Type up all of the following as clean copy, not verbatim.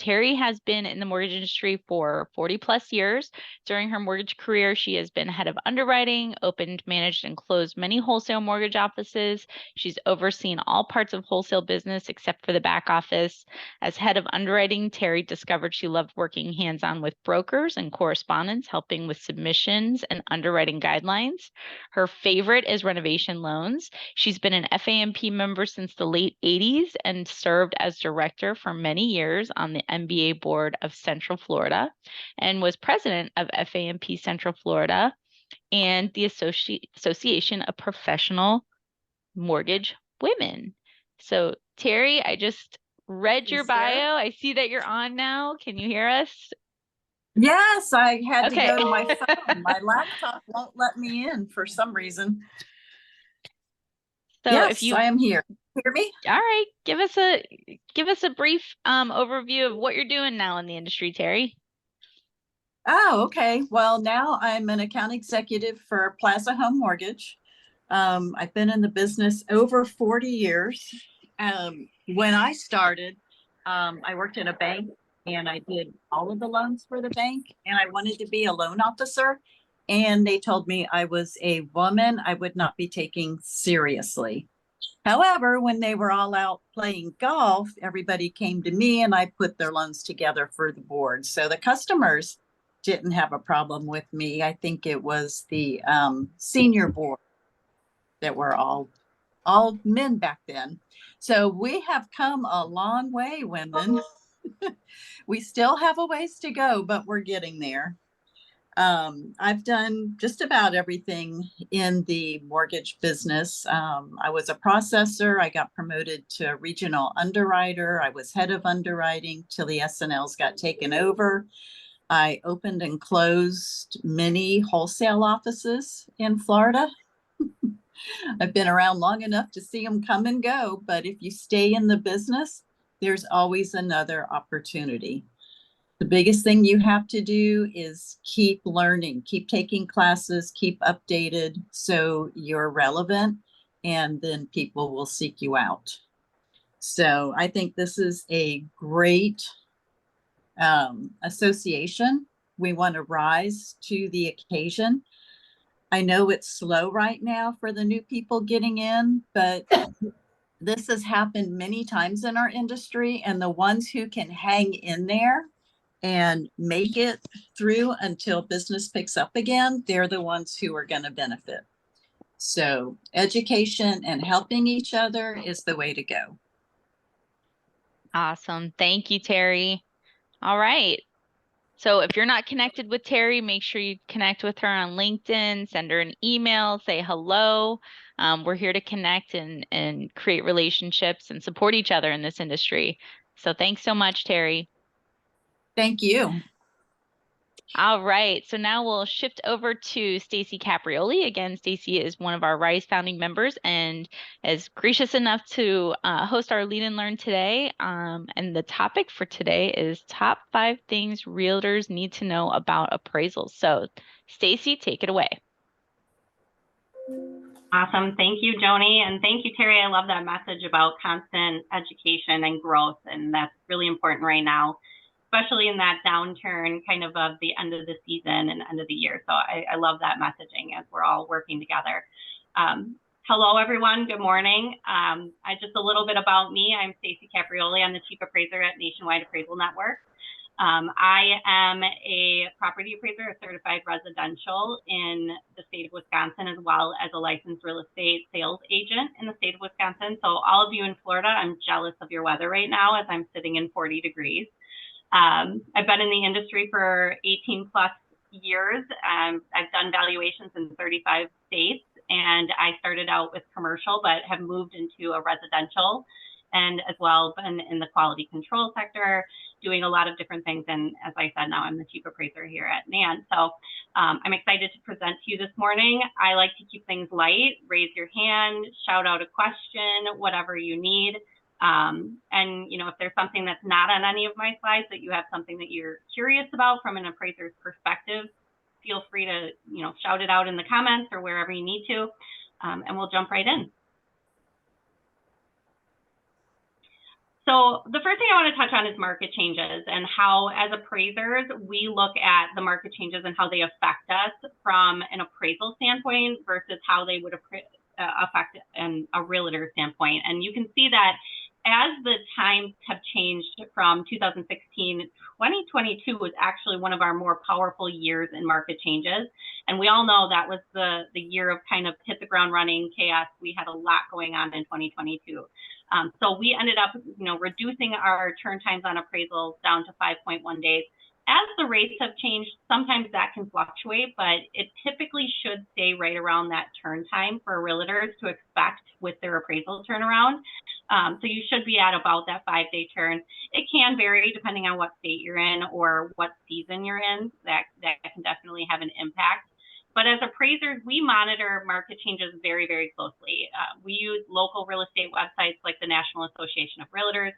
Terry has been in the mortgage industry for 40 plus years. During her mortgage career, she has been head of underwriting, opened, managed, and closed many wholesale mortgage offices. She's overseen all parts of wholesale business except for the back office. As head of underwriting, Terry discovered she loved working hands-on with brokers and correspondents, helping with submissions and underwriting guidelines. Her favorite is renovation loans. She's been an FAMP member since the late 80s and served as director for many years on the MBA board of Central Florida and was president of FAMP Central Florida and the Association of Professional Mortgage Women. So, Terry, I just read your bio. I see that you're on now. Can you hear us? Yes, I had to go to my phone. My laptop won't let me in for some reason. So yes, I am here. Hear me? All right. Give us a brief overview of what you're doing now in the industry, Terry. Oh, okay. Well, now I'm an account executive for Plaza Home Mortgage. I've been in the business over 40 years. When I started, I worked in a bank and I did all of the loans for the bank, and I wanted to be a loan officer. And they told me I was a woman I would not be taken seriously. However, when they were all out playing golf, everybody came to me and I put their loans together for the board. So the customers didn't have a problem with me. I think it was the senior board that were all men back then. So we have come a long way, women. We still have a ways to go, but we're getting there. I've done just about everything in the mortgage business. I was a processor. I got promoted to regional underwriter. I was head of underwriting till the SNLs got taken over. I opened and closed many wholesale offices in Florida. I've been around long enough to see them come and go, but if you stay in the business, there's always another opportunity. The biggest thing you have to do is keep learning, keep taking classes, keep updated so you're relevant, and then people will seek you out. So I think this is a great association. We want to rise to the occasion. I know it's slow right now for the new people getting in, but this has happened many times in our industry, and the ones who can hang in there and make it through until business picks up again, they're the ones who are going to benefit. So education and helping each other is the way to go. Awesome. Thank you, Terry. All right. So if you're not connected with Terry, make sure you connect with her on LinkedIn, send her an email, say hello. We're here to connect and create relationships and support each other in this industry. So thanks so much, Terry. Thank you. All right, so now we'll shift over to Stacy Caprioli. Again, Stacy is one of our RISE founding members and is gracious enough to host our Lead and Learn today. And the topic for today is top 5 things realtors need to know about appraisals. So Stacy, take it away. Awesome. Thank you, Joni. And thank you, Terry. I love that message about constant education and growth. And that's really important right now, especially in that downturn kind of the end of the season and end of the year. So I love that messaging as we're all working together. Hello, everyone. Good morning. Just a little bit about me. I'm Stacy Caprioli. I'm the Chief Appraiser at Nationwide Appraisal Network. I am a property appraiser, a certified residential in the state of Wisconsin, as well as a licensed real estate sales agent in the state of Wisconsin. So all of you in Florida, I'm jealous of your weather right now as I'm sitting in 40 degrees. I've been in the industry for 18 plus years. I've done valuations in 35 states, and I started out with commercial, but have moved into a residential and as well been in the quality control sector, doing a lot of different things. And as I said, now I'm the chief appraiser here at NAN. So I'm excited to present to you this morning. I like to keep things light, raise your hand, shout out a question, whatever you need. And you know, if there's something that's not on any of my slides, that you have something that you're curious about from an appraiser's perspective, feel free to, you know, shout it out in the comments or wherever you need to, and we'll jump right in. So the first thing I want to touch on is market changes and how, as appraisers, we look at the market changes and how they affect us from an appraisal standpoint versus how they would affect a realtor standpoint. And you can see that as the times have changed from 2016, 2022 was actually one of our more powerful years in market changes. And we all know that was the year of kind of hit the ground running chaos. We had a lot going on in 2022. So we ended up, reducing our turn times on appraisals down to 5.1 days. As the rates have changed, sometimes that can fluctuate, but it typically should stay right around that turn time for realtors to expect with their appraisal turnaround. So you should be at about that 5-day turn. It can vary depending on what state you're in or what season you're in. That can definitely have an impact. But as appraisers, we monitor market changes very, very closely. We use local real estate websites like the National Association of Realtors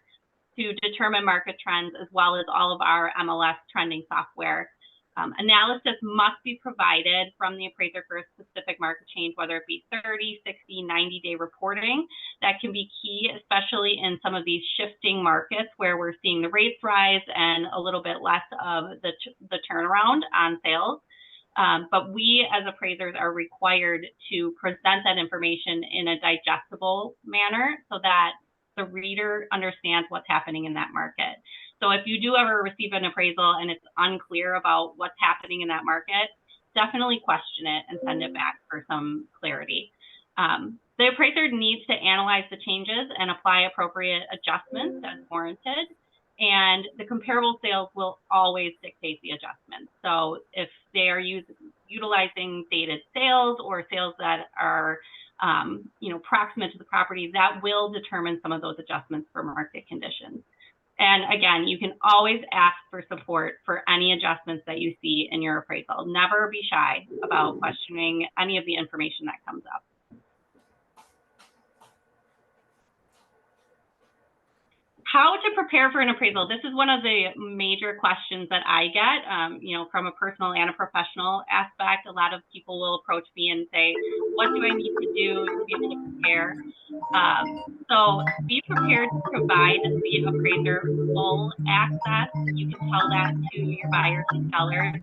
to determine market trends, as well as all of our MLS trending software. Analysis must be provided from the appraiser for a specific market change, whether it be 30, 60, 90-day reporting. That can be key, especially in some of these shifting markets where we're seeing the rates rise and a little bit less of the turnaround on sales. But we as appraisers are required to present that information in a digestible manner so that the reader understands what's happening in that market. So if you do ever receive an appraisal and it's unclear about what's happening in that market, definitely question it and send it back for some clarity. The appraiser needs to analyze the changes and apply appropriate adjustments as warranted. And the comparable sales will always dictate the adjustments. So if they are utilizing dated sales or sales that are proximate to the property, that will determine some of those adjustments for market conditions. And again, you can always ask for support for any adjustments that you see in your appraisal. Never be shy about questioning any of the information that comes up. How to prepare for an appraisal. This is one of the major questions that I get, from a personal and a professional aspect. A lot of people will approach me and say, what do I need to do to be able to prepare? So be prepared to provide the appraiser full access. You can tell that to your buyers and sellers.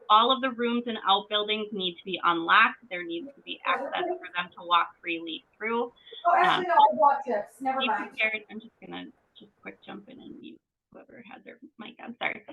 All of the rooms and outbuildings need to be unlocked. There needs to be access for them to walk freely through. Oh, actually, no, I bought chips. Never mind. Be prepared. I'm just going to quick jump in and mute whoever has their mic on. Sorry.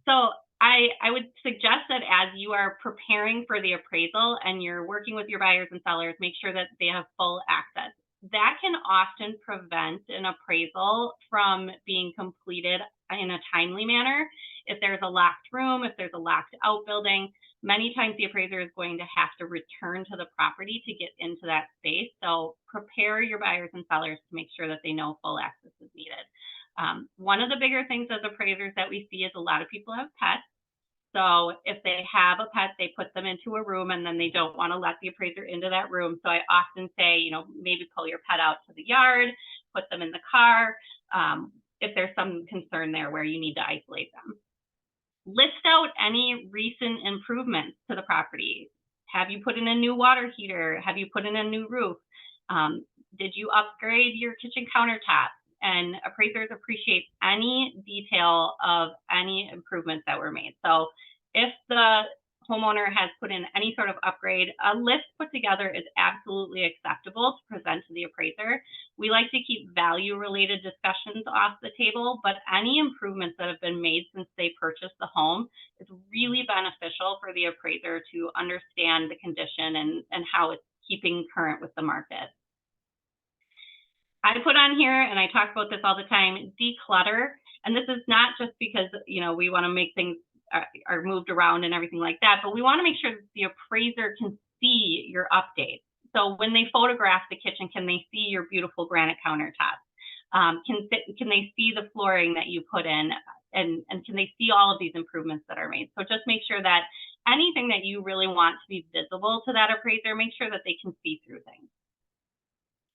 So I would suggest that as you are preparing for the appraisal and you're working with your buyers and sellers, make sure that they have full access. That can often prevent an appraisal from being completed in a timely manner. If there's a locked room, if there's a locked outbuilding, many times the appraiser is going to have to return to the property to get into that space. So prepare your buyers and sellers to make sure that they know full access is needed. One of the bigger things as appraisers that we see is a lot of people have pets. So if they have a pet, they put them into a room and then they don't want to let the appraiser into that room. So I often say, maybe pull your pet out to the yard, put them in the car, if there's some concern there where you need to isolate them. List out any recent improvements to the property. Have you put in a new water heater? Have you put in a new roof? Did you upgrade your kitchen countertop? And appraisers appreciate any detail of any improvements that were made. So if the homeowner has put in any sort of upgrade, a list put together is absolutely acceptable to present to the appraiser. We like to keep value-related discussions off the table, but any improvements that have been made since they purchased the home is really beneficial for the appraiser to understand the condition and how it's keeping current with the market. I put on here, and I talk about this all the time, declutter. And this is not just because, we want to make things are moved around and everything like that, but we want to make sure that the appraiser can see your updates. So when they photograph the kitchen, can they see your beautiful granite countertops? Can they see the flooring that you put in? And can they see all of these improvements that are made? So just make sure that anything that you really want to be visible to that appraiser, make sure that they can see through things.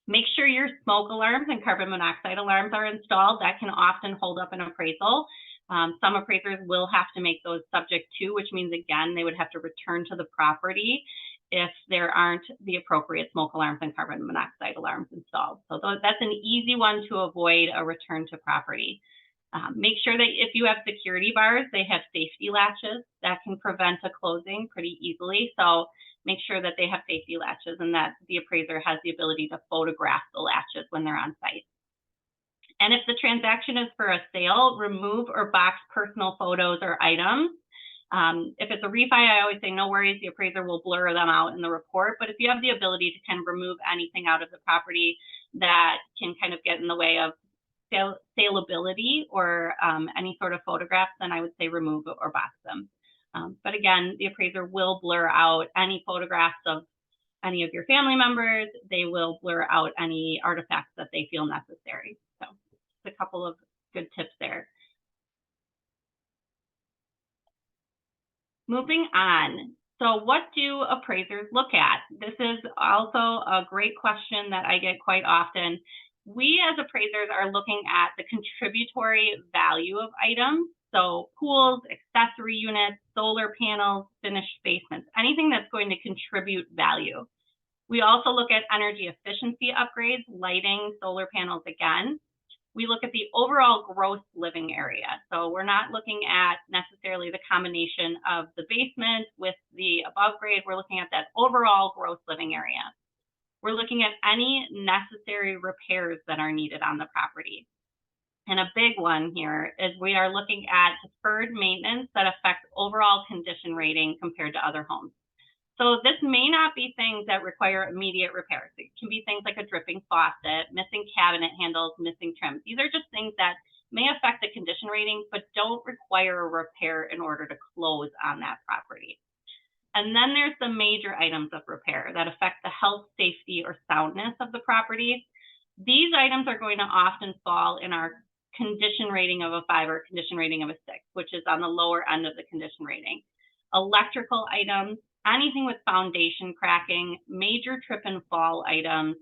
Make sure your smoke alarms and carbon monoxide alarms are installed. That can often hold up an appraisal. Some appraisers will have to make those subject to, which means, again, they would have to return to the property if there aren't the appropriate smoke alarms and carbon monoxide alarms installed. So that's an easy one to avoid a return to property. Make sure that if you have security bars, they have safety latches that can prevent a closing pretty easily. So make sure that they have safety latches and that the appraiser has the ability to photograph the latches when they're on site. And if the transaction is for a sale, remove or box personal photos or items. If it's a refi, I always say no worries, the appraiser will blur them out in the report. But if you have the ability to kind of remove anything out of the property that can kind of get in the way of saleability or any sort of photographs, then I would say remove or box them. But again, the appraiser will blur out any photographs of any of your family members. They will blur out any artifacts that they feel necessary. So just a couple of good tips there. Moving on. So what do appraisers look at? This is also a great question that I get quite often. We as appraisers are looking at the contributory value of items. So pools, accessory units, solar panels, finished basements, anything that's going to contribute value. We also look at energy efficiency upgrades, lighting, solar panels again. We look at the overall gross living area. So we're not looking at necessarily the combination of the basement with the above grade. We're looking at that overall gross living area. We're looking at any necessary repairs that are needed on the property. And a big one here is we are looking at deferred maintenance that affects overall condition rating compared to other homes. So this may not be things that require immediate repairs. It can be things like a dripping faucet, missing cabinet handles, missing trims. These are just things that may affect the condition rating, but don't require a repair in order to close on that property. And then there's the major items of repair that affect the health, safety, or soundness of the property. These items are going to often fall in our condition rating of a 5 or condition rating of a 6, which is on the lower end of the condition rating. Electrical items, anything with foundation cracking, major trip and fall items.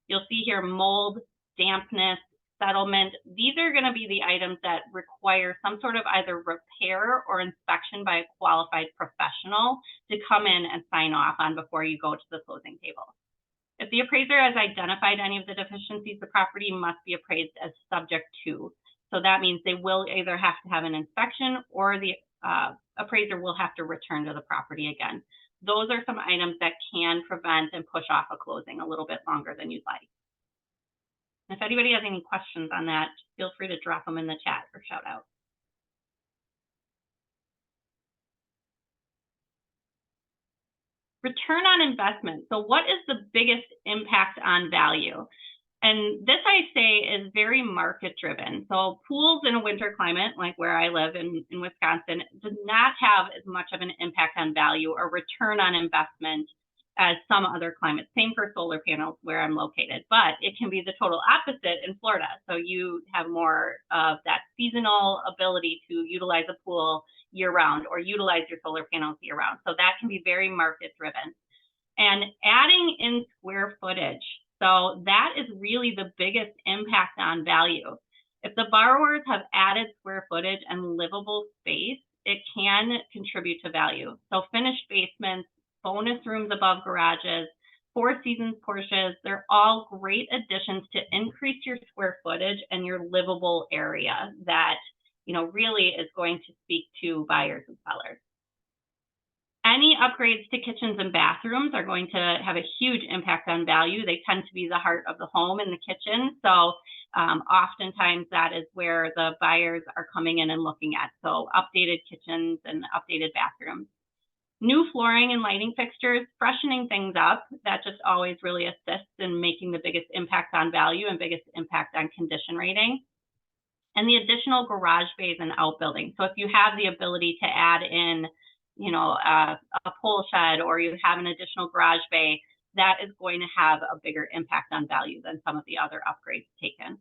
You'll see here mold, dampness, settlement. These are going to be the items that require some sort of either repair or inspection by a qualified professional to come in and sign off on before you go to the closing table. If the appraiser has identified any of the deficiencies, the property must be appraised as subject to. So that means they will either have to have an inspection or the appraiser will have to return to the property again. Those are some items that can prevent and push off a closing a little bit longer than you'd like. If anybody has any questions on that, feel free to drop them in the chat or shout out. Return on investment. So what is the biggest impact on value? And this, I say, is very market driven. So pools in a winter climate, like where I live in Wisconsin, does not have as much of an impact on value or return on investment as some other climates. Same for solar panels where I'm located, but it can be the total opposite in Florida. So you have more of that seasonal ability to utilize a pool year round or utilize your solar panels year round. So that can be very market driven. And adding in square footage. So that is really the biggest impact on value. If the borrowers have added square footage and livable space, it can contribute to value. So finished basements, bonus rooms above garages, Four Seasons Porsches, they're all great additions to increase your square footage and your livable area that, you know, really is going to speak to buyers and sellers. Any upgrades to kitchens and bathrooms are going to have a huge impact on value. They tend to be the heart of the home in the kitchen. So oftentimes that is where the buyers are coming in and looking at. So updated kitchens and updated bathrooms. New flooring and lighting fixtures, freshening things up, that just always really assists in making the biggest impact on value and biggest impact on condition rating. And the additional garage bays and outbuildings. So if you have the ability to add in, you know, a pole shed or you have an additional garage bay, that is going to have a bigger impact on value than some of the other upgrades taken.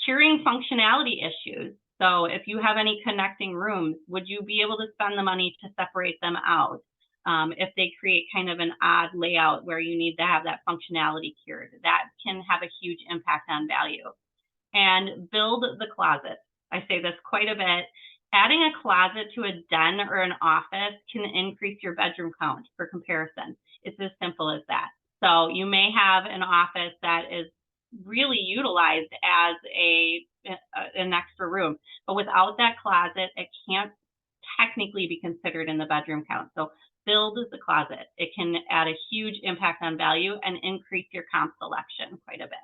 Curing functionality issues. So if you have any connecting rooms, would you be able to spend the money to separate them out? If they create kind of an odd layout where you need to have that functionality cured, that can have a huge impact on value. And build the closet. I say this quite a bit. Adding a closet to a den or an office can increase your bedroom count for comparison. It's as simple as that. So you may have an office that is really utilized as an extra room, but without that closet, it can't technically be considered in the bedroom count. So build the closet. It can add a huge impact on value and increase your comp selection quite a bit.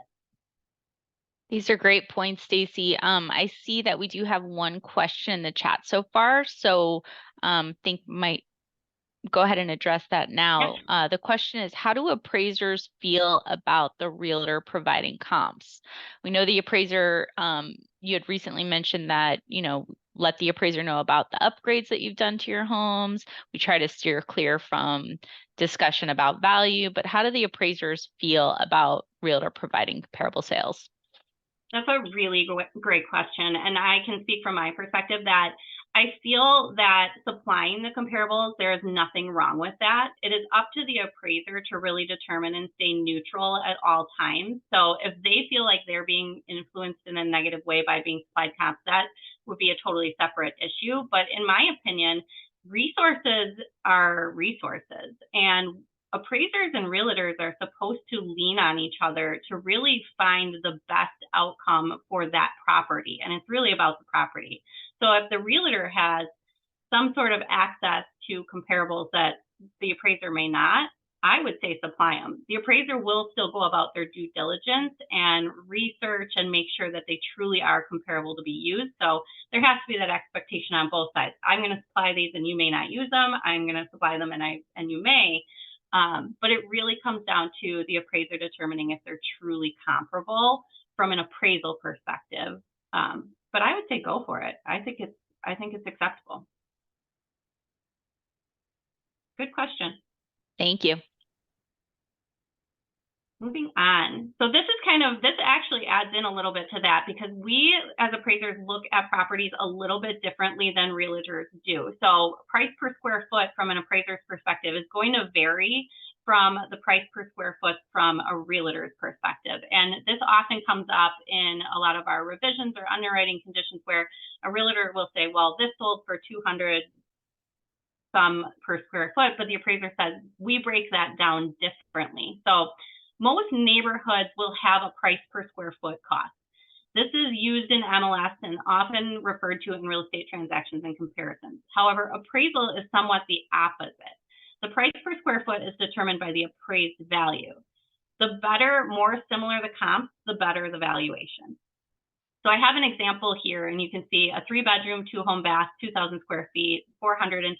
These are great points, Stacy. I see that we do have one question in the chat so far, so think might go ahead and address that now. Yep. The question is, how do appraisers feel about the realtor providing comps? We know the appraiser, you had recently mentioned that, let the appraiser know about the upgrades that you've done to your homes. We try to steer clear from discussion about value, but how do the appraisers feel about realtor providing comparable sales? That's a really great question. And I can speak from my perspective that I feel that supplying the comparables, there is nothing wrong with that. It is up to the appraiser to really determine and stay neutral at all times. So if they feel like they're being influenced in a negative way by being supplied comps, that would be a totally separate issue. But in my opinion, resources are resources, and appraisers and realtors are supposed to lean on each other to really find the best outcome for that property. And it's really about the property. So if the realtor has some sort of access to comparables that the appraiser may not, I would say supply them. The appraiser will still go about their due diligence and research and make sure that they truly are comparable to be used. So there has to be that expectation on both sides. I'm going to supply these and you may not use them. I'm going to supply them and you may. But it really comes down to the appraiser determining if they're truly comparable from an appraisal perspective. But I would say go for it. I think it's acceptable. Good question. Thank you. Moving on. So this actually adds in a little bit to that, because we as appraisers look at properties a little bit differently than realtors do. So price per square foot from an appraiser's perspective is going to vary from the price per square foot from a realtor's perspective. And this often comes up in a lot of our revisions or underwriting conditions where a realtor will say, well, this sold for $200 some per square foot, but the appraiser says we break that down differently. So most neighborhoods will have a price per square foot cost. This is used in MLS and often referred to in real estate transactions and comparisons. However, appraisal is somewhat the opposite. The price per square foot is determined by the appraised value. The better, more similar the comp, the better the valuation. So I have an example here, and you can see a 3-bedroom, 2-home bath, 2,000 square feet, $410,000.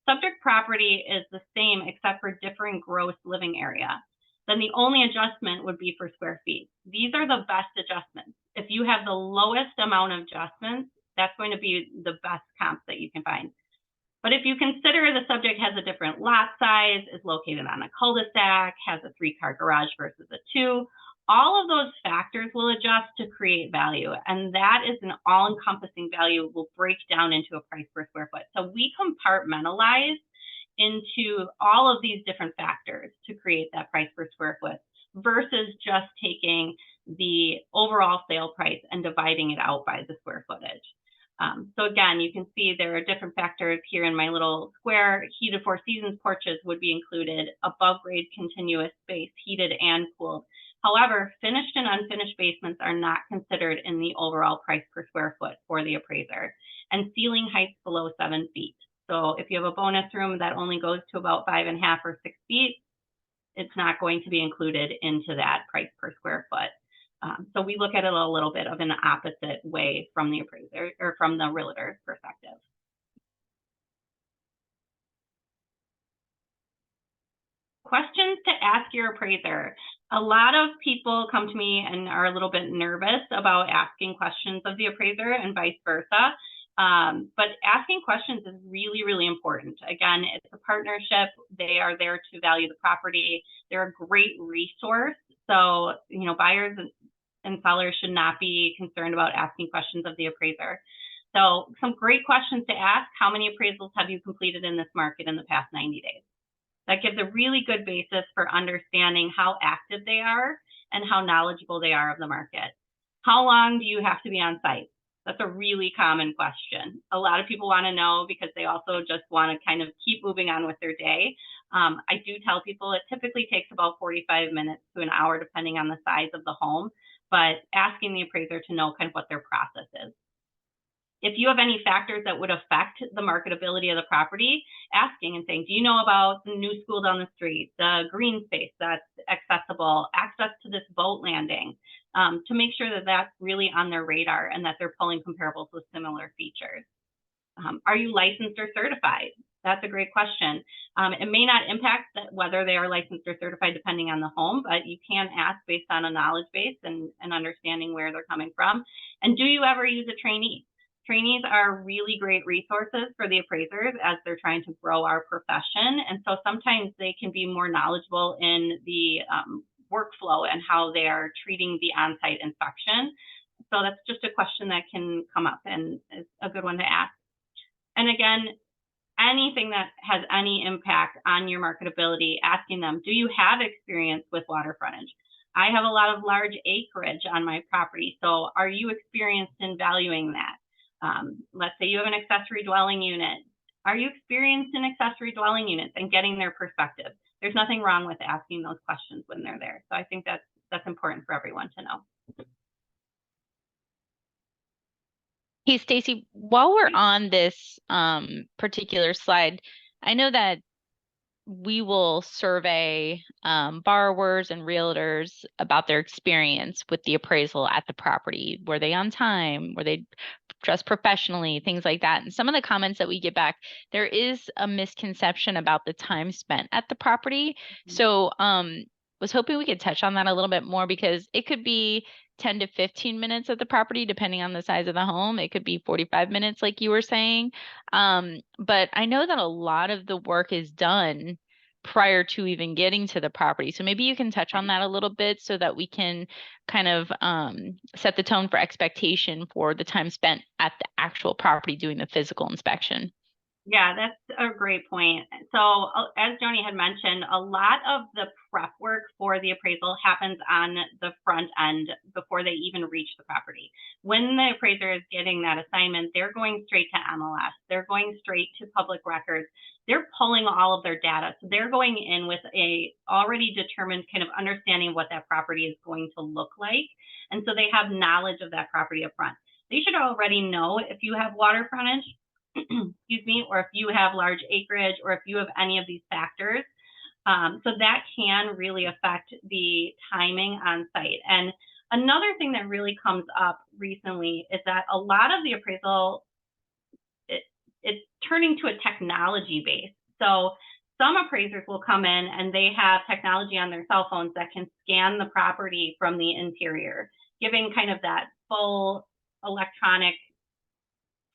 Subject property is the same except for different gross living area. Then the only adjustment would be for square feet. These are the best adjustments. If you have the lowest amount of adjustments, that's going to be the best comps that you can find. But if you consider the subject has a different lot size, is located on a cul-de-sac, has a 3-car garage versus a 2, all of those factors will adjust to create value. And that is an all-encompassing value will break down into a price per square foot. So we compartmentalize into all of these different factors to create that price per square foot versus just taking the overall sale price and dividing it out by the square footage. So again, you can see there are different factors here in my little square. Heated 4 seasons porches would be included, above grade continuous space, heated and cooled. However, finished and unfinished basements are not considered in the overall price per square foot for the appraiser, and ceiling heights below 7 feet. So if you have a bonus room that only goes to about 5.5 or 6 feet, it's not going to be included into that price per square foot. So we look at it a little bit of an opposite way from the appraiser or from the realtor's perspective. Questions to ask your appraiser. A lot of people come to me and are a little bit nervous about asking questions of the appraiser and vice versa. But asking questions is really, really important. Again, it's a partnership. They are there to value the property. They're a great resource. So, buyers and sellers should not be concerned about asking questions of the appraiser. So some great questions to ask. How many appraisals have you completed in this market in the past 90 days? That gives a really good basis for understanding how active they are and how knowledgeable they are of the market. How long do you have to be on site? That's a really common question. A lot of people want to know because they also just want to kind of keep moving on with their day. I do tell people it typically takes about 45 minutes to an hour, depending on the size of the home, but asking the appraiser to know kind of what their process is. If you have any factors that would affect the marketability of the property, asking and saying, do you know about the new school down the street, the green space that's accessible, access to this boat landing, to make sure that that's really on their radar and that they're pulling comparables with similar features. Are you licensed or certified? That's a great question. It may not impact whether they are licensed or certified depending on the home, but you can ask based on a knowledge base and understanding where they're coming from. And do you ever use a trainee? Trainees are really great resources for the appraisers as they're trying to grow our profession. And so sometimes they can be more knowledgeable in the workflow and how they are treating the on-site inspection. So that's just a question that can come up and is a good one to ask. And again, anything that has any impact on your marketability, asking them, do you have experience with water frontage? I have a lot of large acreage on my property. So are you experienced in valuing that? Let's say you have an accessory dwelling unit. Are you experienced in accessory dwelling units and getting their perspective? There's nothing wrong with asking those questions when they're there. So I think that's important for everyone to know. Hey, Stacy, while we're on this particular slide, I know that we will survey borrowers and realtors about their experience with the appraisal at the property. Were they on time? Were they dressed professionally? Things like that. And some of the comments that we get back, there is a misconception about the time spent at the property. Mm-hmm. So was hoping we could touch on that a little bit more, because it could be 10 to 15 minutes at the property, depending on the size of the home. It could be 45 minutes, like you were saying. But I know that a lot of the work is done prior to even getting to the property. So maybe you can touch on that a little bit so that we can kind of set the tone for expectation for the time spent at the actual property doing the physical inspection. Yeah, that's a great point. So as Joni had mentioned, a lot of the prep work for the appraisal happens on the front end before they even reach the property. When the appraiser is getting that assignment, they're going straight to MLS. They're going straight to public records. They're pulling all of their data. So they're going in with a already determined kind of understanding of what that property is going to look like. And so they have knowledge of that property up front. They should already know if you have water frontage, excuse me, or if you have large acreage, or if you have any of these factors. So that can really affect the timing on site. And another thing that really comes up recently is that a lot of the appraisal, it's turning to a technology base. So some appraisers will come in and they have technology on their cell phones that can scan the property from the interior, giving kind of that full electronic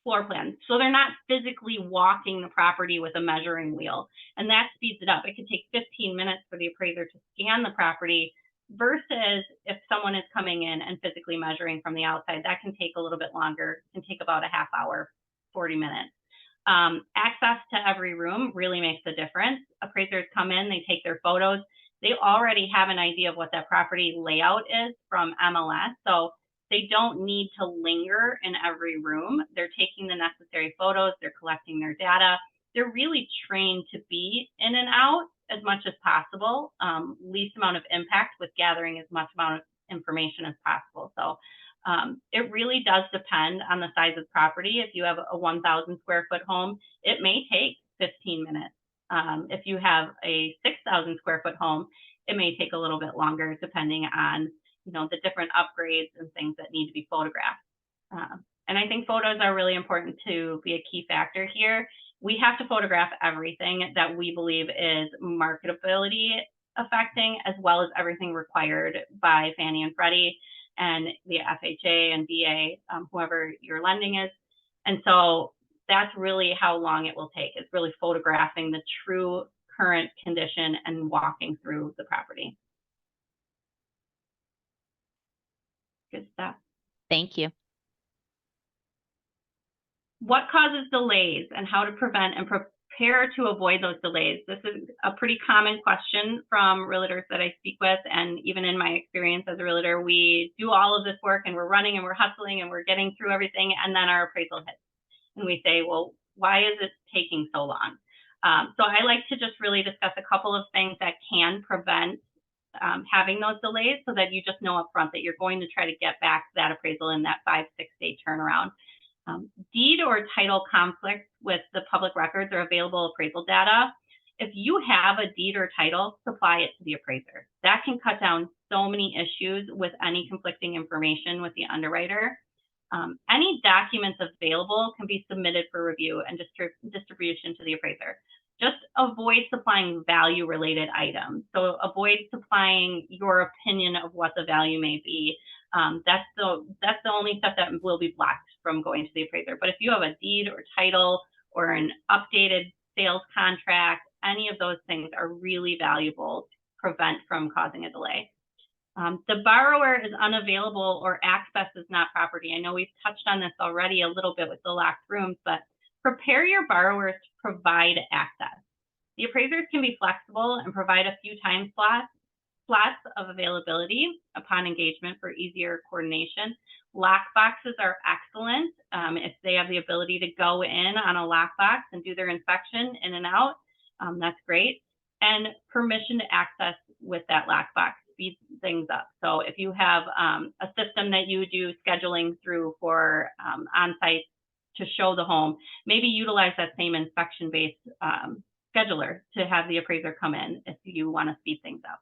floor plan. So they're not physically walking the property with a measuring wheel, and that speeds it up. It could take 15 minutes for the appraiser to scan the property versus if someone is coming in and physically measuring from the outside, that can take a little bit longer, can take about a half hour, 40 minutes. Access to every room really makes a difference. Appraisers come in, they take their photos. They already have an idea of what that property layout is from MLS. So they don't need to linger in every room. They're taking the necessary photos. They're collecting their data. They're really trained to be in and out as much as possible, least amount of impact with gathering as much amount of information as possible. So it really does depend on the size of the property. If you have a 1,000 square foot home, it may take 15 minutes. If you have a 6,000 square foot home, it may take a little bit longer depending on the different upgrades and things that need to be photographed. And I think photos are really important to be a key factor here. We have to photograph everything that we believe is marketability affecting, as well as everything required by Fannie and Freddie and the FHA and VA, whoever your lending is. And so that's really how long it will take. It's really photographing the true current condition and walking through the property. Good stuff. Thank you. What causes delays and how to prevent and prepare to avoid those delays. This is a pretty common question from realtors that I speak with, and even in my experience as a realtor, we do all of this work and we're running and we're hustling and we're getting through everything, and then our appraisal hits. And we say, well, why is it taking so long? So I like to just really discuss a couple of things that can prevent having those delays, so that you just know up front that you're going to try to get back that appraisal in that 5-6 day turnaround. Deed or title conflicts with the public records or available appraisal data. If you have a deed or title, supply it to the appraiser. That can cut down so many issues with any conflicting information with the underwriter. Any documents available can be submitted for review and distribution to the appraiser. Just avoid supplying value-related items. So avoid supplying your opinion of what the value may be. That's the only stuff that will be blocked from going to the appraiser. But if you have a deed or title or an updated sales contract, any of those things are really valuable to prevent from causing a delay. The borrower is unavailable or access is not property. I know we've touched on this already a little bit with the locked rooms, but prepare your borrowers to provide access. The appraisers can be flexible and provide a few time slots of availability upon engagement for easier coordination. Lock boxes are excellent. If they have the ability to go in on a lockbox and do their inspection in and out, that's great. And permission to access with that lockbox speeds things up. So if you have a system that you do scheduling through for on-site to show the home, maybe utilize that same inspection-based scheduler to have the appraiser come in if you want to speed things up.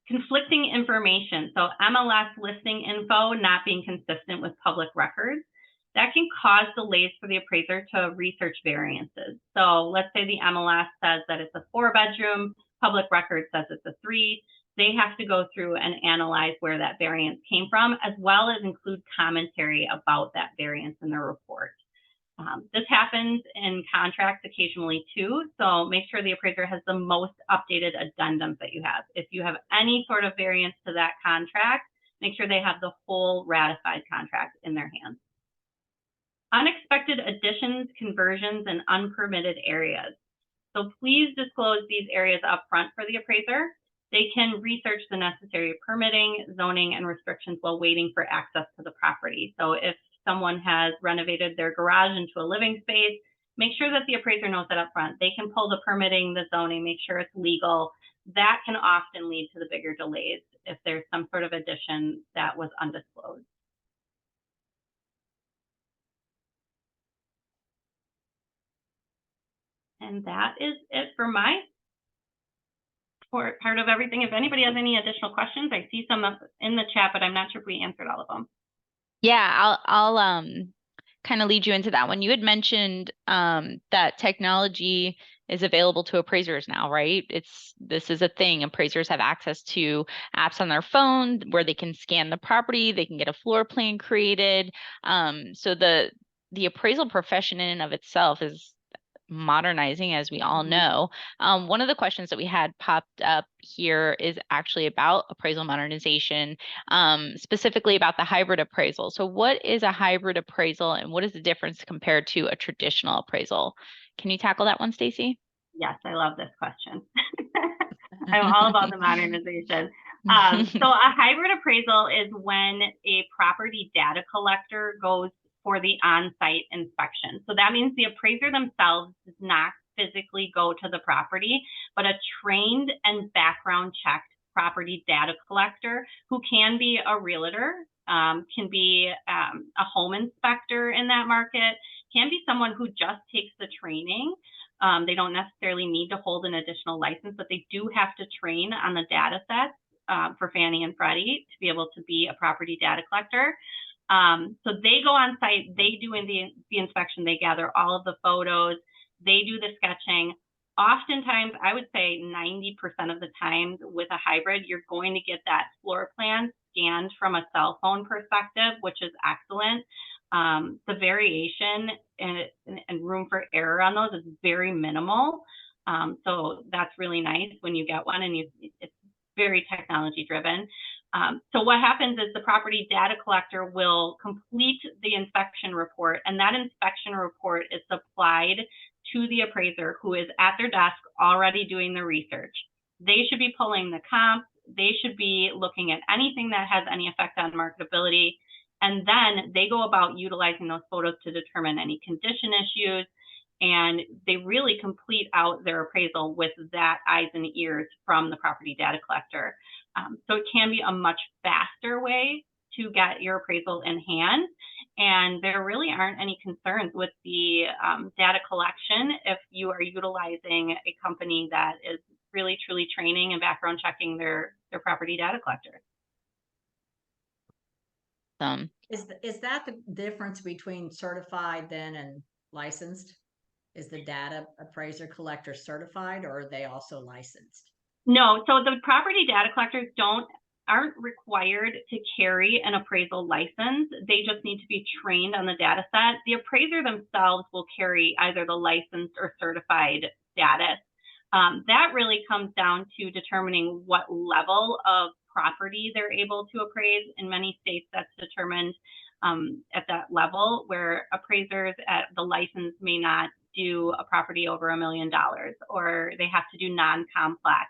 Conflicting information. So MLS listing info not being consistent with public records. That can cause delays for the appraiser to research variances. So let's say the MLS says that it's a 4-bedroom, public record says it's a 3. They have to go through and analyze where that variance came from, as well as include commentary about that variance in their report. This happens in contracts occasionally too, so make sure the appraiser has the most updated addendums that you have. If you have any sort of variance to that contract, make sure they have the whole ratified contract in their hands. Unexpected additions, conversions, and unpermitted areas. So please disclose these areas up front for the appraiser. They can research the necessary permitting, zoning, and restrictions while waiting for access to the property. So if someone has renovated their garage into a living space, make sure that the appraiser knows that up front. They can pull the permitting, the zoning, make sure it's legal. That can often lead to the bigger delays if there's some sort of addition that was undisclosed. And that is it for my part of everything. If anybody has any additional questions, I see some in the chat, but I'm not sure if we answered all of them. Yeah, I'll kind of lead you into that one. You had mentioned that technology is available to appraisers now, right? This is a thing. Appraisers have access to apps on their phone where they can scan the property, they can get a floor plan created. So the appraisal profession in and of itself is modernizing, as we all know. One of the questions that we had popped up here is actually about appraisal modernization, specifically about the hybrid appraisal. So what is a hybrid appraisal and what is the difference compared to a traditional appraisal? Can you tackle that one, Stacy? Yes, I love this question. I'm all about the modernization. So a hybrid appraisal is when a property data collector goes for the on-site inspection. So that means the appraiser themselves does not physically go to the property, but a trained and background checked property data collector who can be a realtor, can be a home inspector in that market, can be someone who just takes the training. They don't necessarily need to hold an additional license, but they do have to train on the data sets for Fannie and Freddie to be able to be a property data collector. So they go on site, they do the inspection, they gather all of the photos, they do the sketching. Oftentimes, I would say 90% of the time with a hybrid, you're going to get that floor plan scanned from a cell phone perspective, which is excellent. The variation and room for error on those is very minimal. So that's really nice when you get one and it's very technology driven. So what happens is the property data collector will complete the inspection report, and that inspection report is supplied to the appraiser who is at their desk already doing the research. They should be pulling the comps. They should be looking at anything that has any effect on marketability. And then they go about utilizing those photos to determine any condition issues. And they really complete out their appraisal with that eyes and ears from the property data collector. So it can be a much faster way to get your appraisal in hand. And there really aren't any concerns with the data collection if you are utilizing a company that is really truly training and background checking their property data collectors. Is that the difference between certified then and licensed? Is the data appraiser collector certified, or are they also licensed? No, so the property data collectors aren't required to carry an appraisal license. They just need to be trained on the data set. The appraiser themselves will carry either the licensed or certified status. That really comes down to determining what level of property they're able to appraise. In many states, that's determined at that level, where appraisers at the license may not do a property over $1 million, or they have to do non-complex.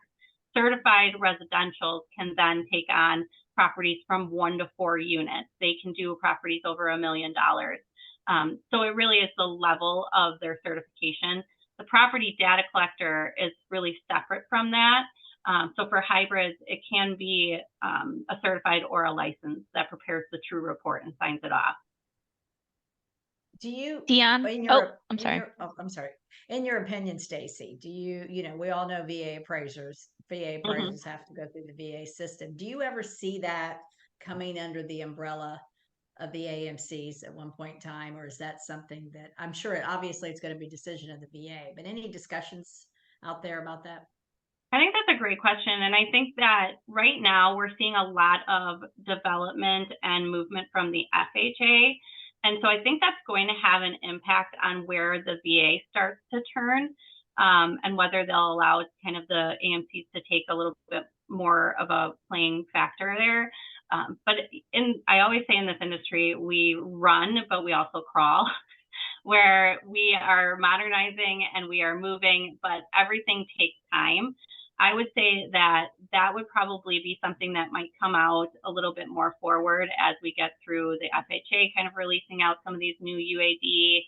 Certified residentials can then take on properties from 1 to 4 units. They can do properties over $1 million. So it really is the level of their certification. The property data collector is really separate from that. So for hybrids, it can be a certified or a license that prepares the true report and signs it off. Do you, Dion? I'm sorry. I'm sorry. In your opinion, Stacy, do you, we all know VA appraisers have to go through the VA system. Do you ever see that coming under the umbrella of the AMCs at one point in time, or is that something that I'm sure obviously it's going to be a decision of the VA, but any discussions out there about that? I think that's a great question. And I think that right now we're seeing a lot of development and movement from the FHA. And so I think that's going to have an impact on where the VA starts to turn, and whether they'll allow kind of the AMCs to take a little bit more of a playing factor there. But I always say in this industry, we run, but we also crawl, where we are modernizing and we are moving, but everything takes time. I would say that that would probably be something that might come out a little bit more forward as we get through the FHA kind of releasing out some of these new UAD,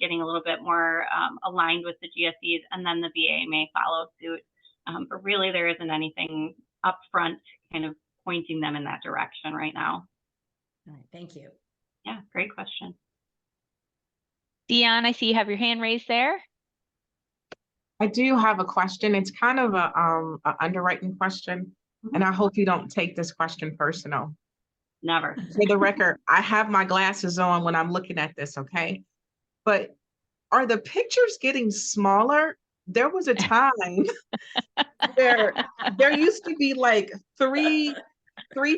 getting a little bit more aligned with the GSEs, and then the VA may follow suit. But really there isn't anything upfront kind of pointing them in that direction right now. All right, thank you. Yeah, great question. Dion, I see you have your hand raised there. I do have a question. It's kind of a underwriting question, and I hope you don't take this question personal. Never. For the record, I have my glasses on when I'm looking at this, okay? But are the pictures getting smaller? There was a time where there used to be like three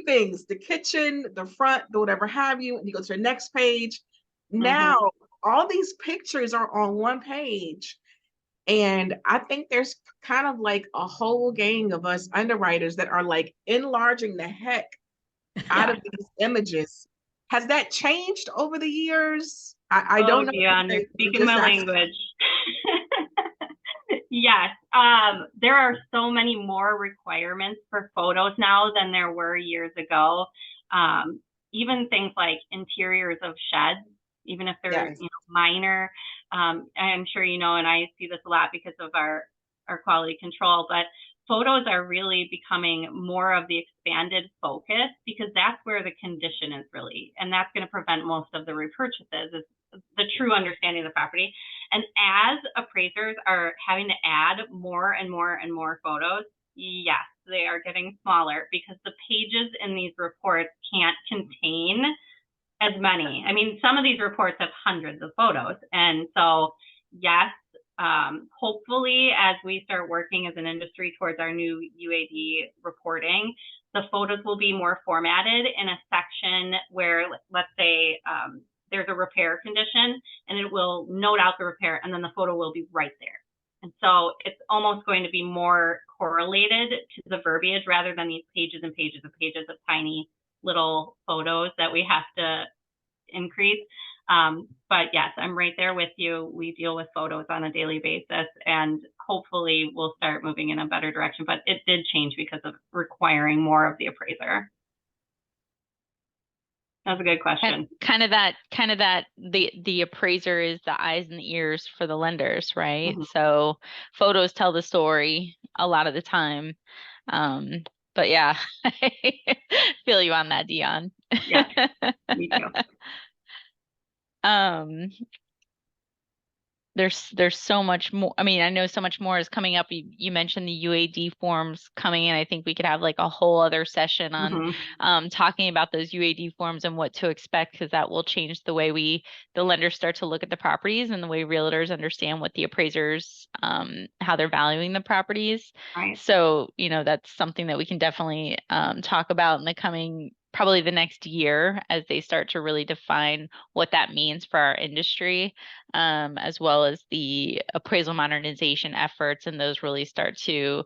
things: the kitchen, the front, the whatever have you, and you go to the next page. Now, all these pictures are on one page. And I think there's kind of like a whole gang of us underwriters that are like enlarging the heck out of these images. Has that changed over the years? I don't know. Dion, you're speaking my language. Yes, there are so many more requirements for photos now than there were years ago. Even things like interiors of sheds, even if they're minor. I'm sure you know, and I see this a lot because of our quality control, but photos are really becoming more of the expanded focus, because that's where the condition is really, and that's going to prevent most of the repurchases, is the true understanding of the property. And as appraisers are having to add more and more and more photos, yes, they are getting smaller because the pages in these reports can't contain as many. I mean, some of these reports have hundreds of photos. And so, yes, hopefully as we start working as an industry towards our new UAD reporting, the photos will be more formatted in a section where, let's say, there's a repair condition, and it will note out the repair, and then the photo will be right there. And so it's almost going to be more correlated to the verbiage rather than these pages and pages and pages of tiny little photos that we have to increase. But yes, I'm right there with you. We deal with photos on a daily basis, and hopefully we'll start moving in a better direction. But it did change because of requiring more of the appraiser. That's a good question. And kind of that the appraiser is the eyes and the ears for the lenders, right? Mhm. So photos tell the story a lot of the time. But yeah, I feel you on that, Dion. Yeah, me too. There's so much more. I mean, I know so much more is coming up. You mentioned the UAD forms coming in. I think we could have like a whole other session on Mhm. talking about those UAD forms and what to expect, because that will change the way the lenders start to look at the properties and the way realtors understand what the appraisers how they're valuing the properties. Right. So, that's something that we can definitely talk about in the coming, probably the next year, as they start to really define what that means for our industry, as well as the appraisal modernization efforts, and those really start to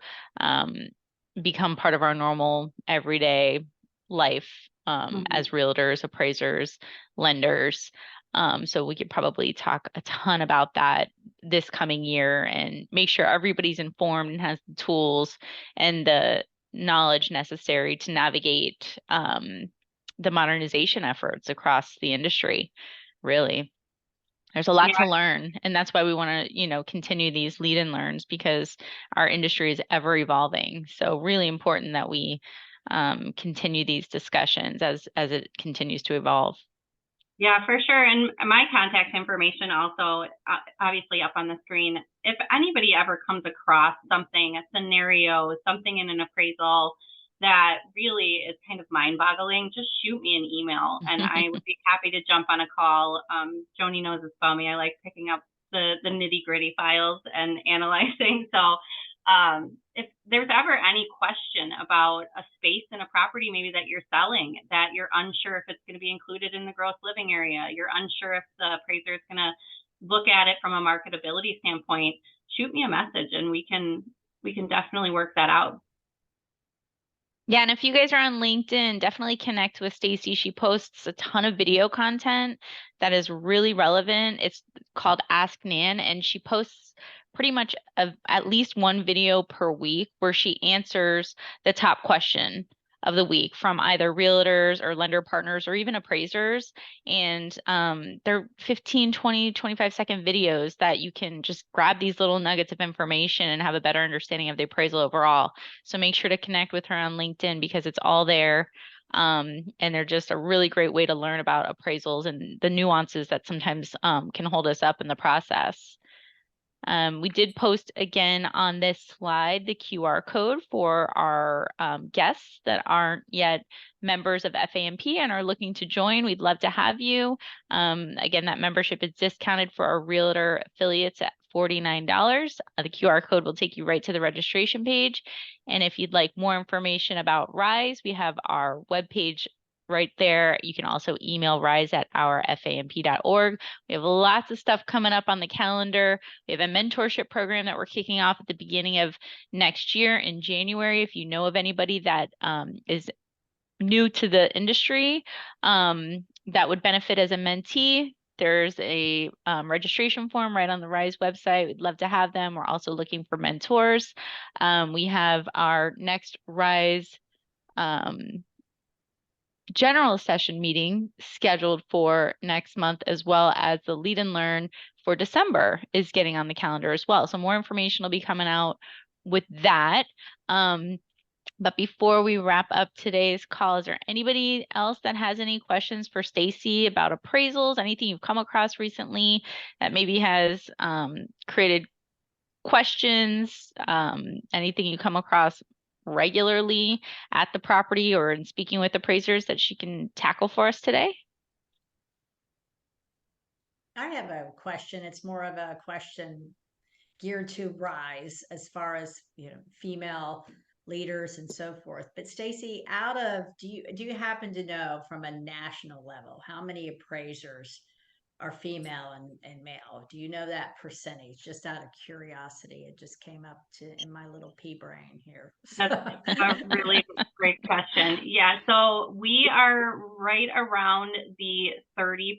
become part of our normal everyday life as realtors, appraisers, lenders. So we could probably talk a ton about that this coming year and make sure everybody's informed and has the tools and the knowledge necessary to navigate the modernization efforts across the industry, really. There's a lot to learn, and that's why we want to, continue these lead and learns, because our industry is ever evolving. So really important that we continue these discussions as it continues to evolve. Yeah, for sure. And my contact information also obviously up on the screen. If anybody ever comes across something, a scenario, something in an appraisal that really is kind of mind-boggling, just shoot me an email and I would be happy to jump on a call. Joni knows this about me. I like picking up the nitty-gritty files and analyzing. So if there's ever any question about a space in a property maybe that you're selling, that you're unsure if it's going to be included in the gross living area, you're unsure if the appraiser is going to look at it from a marketability standpoint, shoot me a message and we can definitely work that out. Yeah, and if you guys are on LinkedIn, definitely connect with Stacy. She posts a ton of video content that is really relevant. It's called Ask Nan, and she posts pretty much at least one video per week where she answers the top question of the week from either realtors or lender partners or even appraisers. And they're 15, 20, 25-second videos that you can just grab these little nuggets of information and have a better understanding of the appraisal overall. So make sure to connect with her on LinkedIn, because it's all there. And they're just a really great way to learn about appraisals and the nuances that sometimes can hold us up in the process. We did post again on this slide the QR code for our guests that aren't yet members of FAMP and are looking to join. We'd love to have you. Again, that membership is discounted for our realtor affiliates at $49. The QR code will take you right to the registration page. And if you'd like more information about Rise, we have our webpage right there. You can also email rise@ourfamp.org. We have lots of stuff coming up on the calendar. We have a mentorship program that we're kicking off at the beginning of next year in January. If you know of anybody that is new to the industry that would benefit as a mentee, there's a registration form right on the Rise website. We'd love to have them. We're also looking for mentors. We have our next Rise general session meeting scheduled for next month, as well as the lead and learn for December is getting on the calendar as well. So more information will be coming out with that. But before we wrap up today's call, is there anybody else that has any questions for Stacy about appraisals? Anything you've come across recently that maybe has created questions? Anything you come across regularly at the property or in speaking with appraisers that she can tackle for us today? I have a question. It's more of a question geared to Rise as far as, female leaders and so forth. But Stacy, do you happen to know from a national level how many appraisers are female and male? Do you know that percentage? Just out of curiosity, it just came up in my little pea brain here. That's a really great question. Yeah, so we are right around the 30%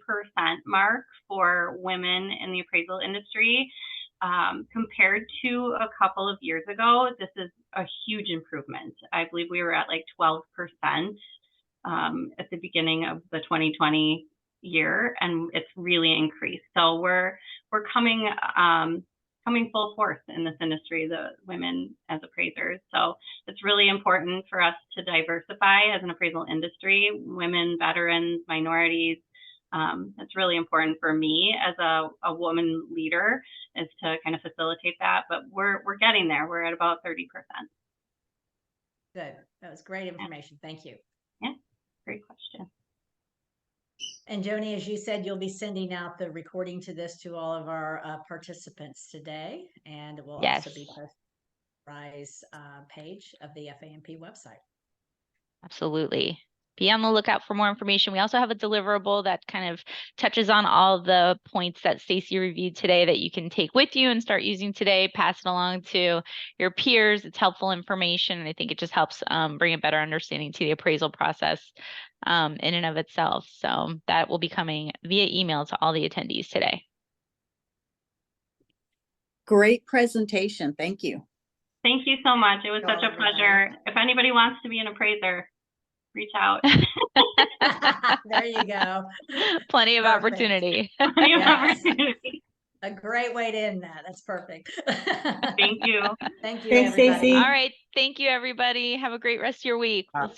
mark for women in the appraisal industry. Compared to a couple of years ago, this is a huge improvement. I believe we were at like 12% at the beginning of the 2020 year, and it's really increased. So we're coming full force in this industry, the women as appraisers. So it's really important for us to diversify as an appraisal industry, women, veterans, minorities. It's really important for me as a woman leader is to kind of facilitate that, but we're getting there. We're at about 30%. Good. That was great information. Thank you. Yeah, great question. And Joni, as you said, you'll be sending out the recording to this to all of our participants today, and it will also be posted on the RISE page of the FAMP website. Absolutely. Be on the lookout for more information. We also have a deliverable that kind of touches on all the points that Stacy reviewed today that you can take with you and start using today, pass it along to your peers. It's helpful information, and I think it just helps bring a better understanding to the appraisal process in and of itself. So that will be coming via email to all the attendees today. Great presentation. Thank you. Thank you so much. It was such a everybody. pleasure. If anybody wants to be an appraiser, reach out. There you go. Plenty of Perfect. opportunity. Plenty of Yes. opportunity. A great way to end that. That's perfect. Thank you. Thank you, Thanks, everybody. Stacey. All right. Thank you, everybody. Have a great rest of your week. We'll see you